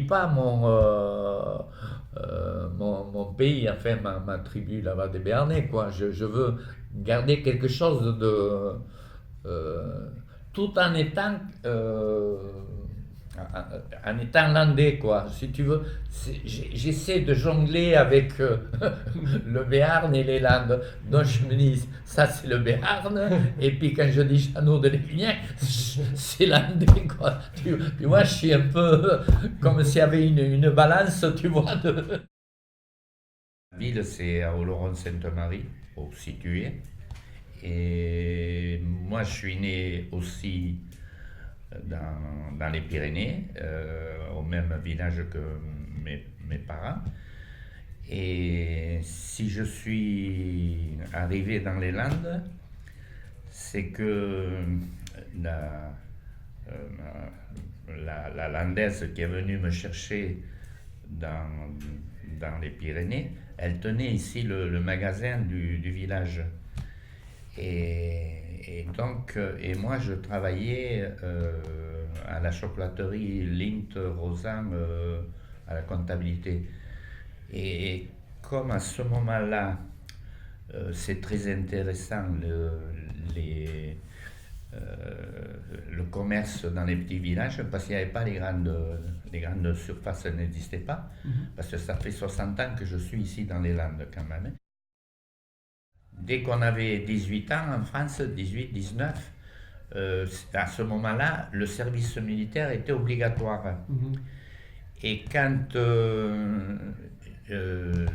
pas mon pays, enfin ma tribu là-bas des Béarnais, quoi. Je veux garder quelque chose de, euh, tout en étant, en étant landais, quoi. Si tu veux, j'essaie de jongler avec le Béarn et les Landes. Donc je me dis, ça c'est le Béarn, et puis quand je dis Jeannot de Lévignac, c'est landais, quoi. Tu vois, je suis un peu comme s'il y avait une balance, tu vois. La ville, c'est à Oloron-Sainte-Marie, pour situer. Et moi, je suis né aussi dans les Pyrénées, au même village que mes parents. Et si je suis arrivé dans les Landes, c'est que la, euh, la landaise qui est venue me chercher dans, dans les Pyrénées, elle tenait ici le magasin du village. Et moi, je travaillais à la chocolaterie Lint Rosan, à la comptabilité. Et comme à ce moment-là, c'est très intéressant les, euh, le commerce dans les petits villages, parce qu'il n'y avait pas les grandes surfaces, n'existaient pas, parce que ça fait 60 ans que je suis ici dans les Landes quand même. Dès qu'on avait 18 ans en France, 18, 19, à ce moment-là, le service militaire était obligatoire. Et quand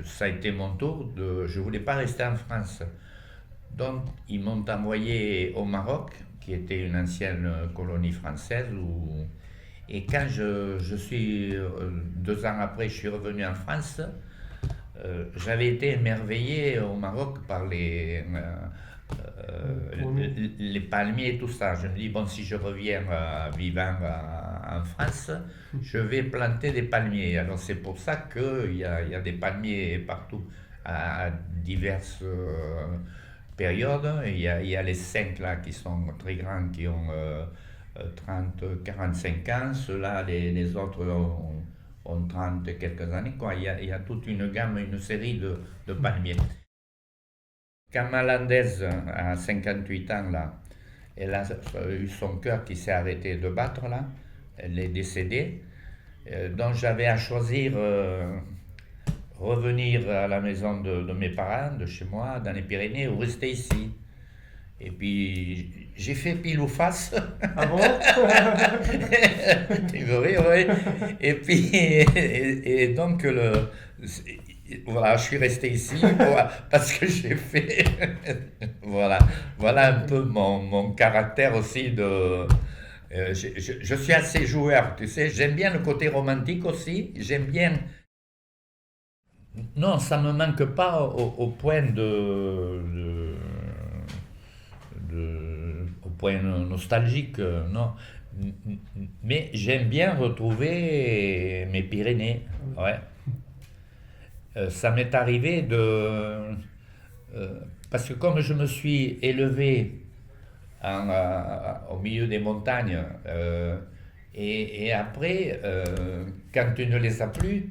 ça a été mon tour, je ne voulais pas rester en France. Donc, ils m'ont envoyé au Maroc, qui était une ancienne colonie française. Et quand je suis, 2 ans après, je suis revenu en France, j'avais été émerveillé au Maroc par les palmiers et tout ça. Je me dis, bon, si je reviens vivant en France, je vais planter des palmiers. Alors c'est pour ça qu'il y a des palmiers partout à diverses périodes. Il y a les 5 là qui sont très grands, qui ont 30, 45 ans. Ceux-là, les autres ont 30 et quelques années, quoi. Il y a toute une gamme, une série de palmiers. Quand ma landaise, à 58 ans, là, elle a eu son cœur qui s'est arrêté de battre, là, elle est décédée, donc j'avais à choisir revenir à la maison de mes parents, de chez moi, dans les Pyrénées, ou rester ici. Et puis j'ai fait pile ou face. Ah bon? Tu veux rire, oui. Et puis, et donc, voilà, je suis resté ici parce que j'ai fait. Voilà, voilà un peu mon caractère aussi de. Je suis assez joueur, tu sais. J'aime bien le côté romantique aussi. J'aime bien. Non, ça me manque pas au point au point nostalgique, non. Mais j'aime bien retrouver mes Pyrénées. Ouais. Ça m'est arrivé parce que comme je me suis élevé au milieu des montagnes, et après, quand tu ne les as plus,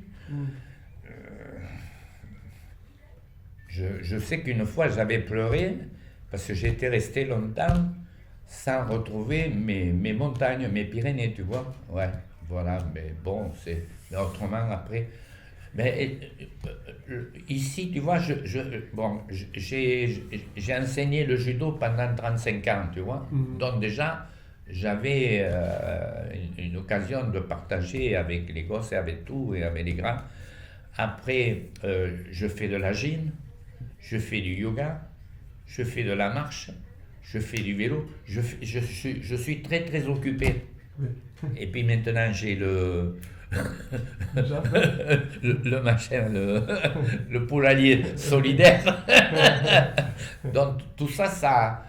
je sais qu'une fois j'avais pleuré parce que j'étais resté longtemps sans retrouver mes montagnes, mes Pyrénées, tu vois. Ouais, voilà, mais bon, mais autrement après. Mais ici, tu vois, bon, j'ai enseigné le judo pendant 35 ans, tu vois. Donc déjà, j'avais une occasion de partager avec les gosses et avec tout, et avec les grands. Après, je fais de la gym, je fais du yoga, je fais de la marche, je fais du vélo, je suis très très occupé. Oui. Et puis maintenant j'ai Déjà? le machin, le poulailler solidaire. Donc tout ça,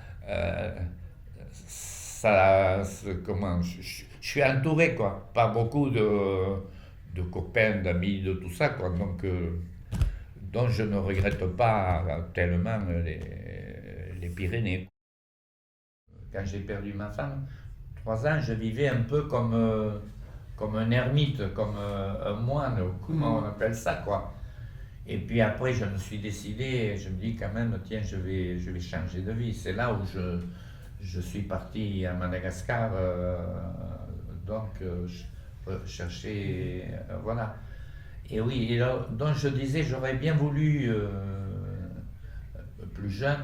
comment, je suis entouré, quoi, pas beaucoup de copains, d'amis, de tout ça, quoi. Donc je ne regrette pas tellement les Pyrénées. Quand j'ai perdu ma femme, 3 ans, je vivais un peu comme comme un ermite, comme un moine, ou comment on appelle ça, quoi. Et puis après, je me suis décidé, je me dis quand même, tiens, je vais changer de vie. C'est là où je suis parti à Madagascar, donc chercher, voilà. Et oui, et là, donc je disais, j'aurais bien voulu, plus jeune,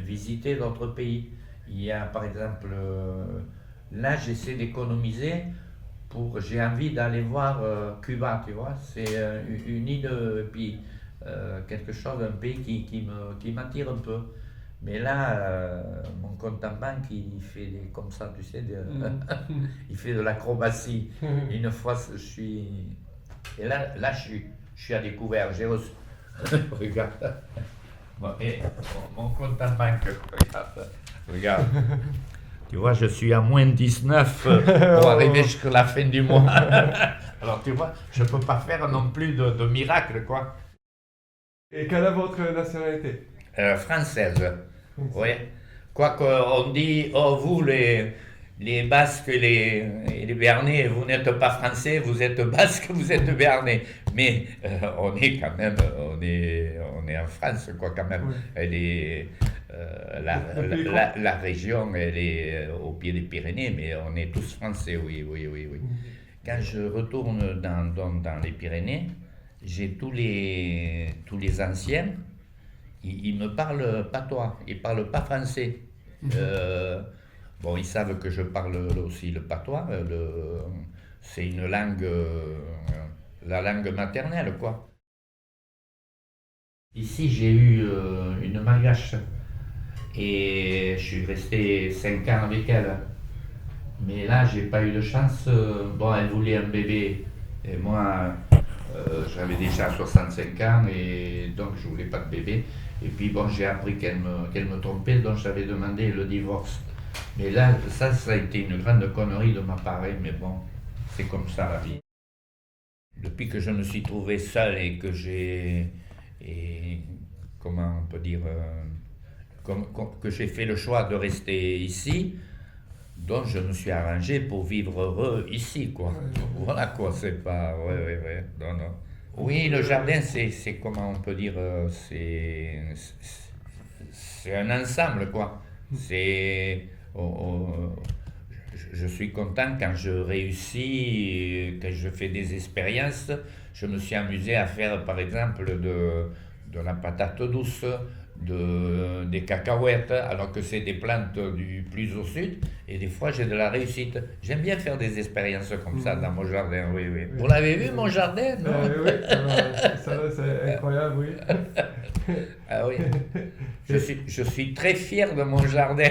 visiter d'autres pays. Il y a par exemple, là j'essaie d'économiser j'ai envie d'aller voir Cuba, tu vois, c'est une île, puis quelque chose, un pays qui m'attire un peu. Mais là, mon compte en banque, il fait comme ça, tu sais, il fait de l'acrobatie. Une fois, je suis... Et là je suis à découvert, j'ai reçu... Regarde. Bon, et mon compte en banque, regarde. Tu vois, je suis à moins 19 pour arriver jusqu'à la fin du mois. Alors, tu vois, je ne peux pas faire non plus de miracle, quoi. Et quelle est votre nationalité? Française, oui. Quoique, on dit, oh, vous, les Basques et les Béarnais, vous n'êtes pas français, vous êtes Basques, vous êtes Béarnais. Mais on est quand même, on est en France, quoi, quand même. Oui. Elle est... la région, elle est au pied des Pyrénées, mais on est tous français, oui, oui, oui, oui. Quand je retourne dans les Pyrénées, j'ai tous les anciens, ils me parlent patois, ils parlent pas français. Bon, ils savent que je parle aussi le patois, c'est une langue, la langue maternelle, quoi. Ici, j'ai eu une malgache. Et je suis resté 5 ans avec elle. Mais là, j'ai pas eu de chance. Bon, elle voulait un bébé. Et moi, j'avais déjà 65 ans et donc je voulais pas de bébé. Et puis bon, j'ai appris qu'elle me trompait, donc j'avais demandé le divorce. Mais là, ça a été une grande connerie de ma part, mais bon, c'est comme ça la vie. Depuis que je me suis trouvé seul et que comment on peut dire, que j'ai fait le choix de rester ici, donc je me suis arrangé pour vivre heureux ici, quoi. Voilà quoi, c'est pas... Ouais, non, non. Oui, le jardin, c'est comment on peut dire, c'est un ensemble, quoi. C'est... je suis content quand je réussis, quand je fais des expériences. Je me suis amusé à faire, par exemple, de la patate douce, des cacahuètes, alors que c'est des plantes du plus au sud, et des fois j'ai de la réussite. J'aime bien faire des expériences comme ça dans mon jardin, oui, oui. Vous l'avez vu, mon jardin, non? Oui, ça c'est incroyable, oui. Ah oui. Je suis très fier de mon jardin.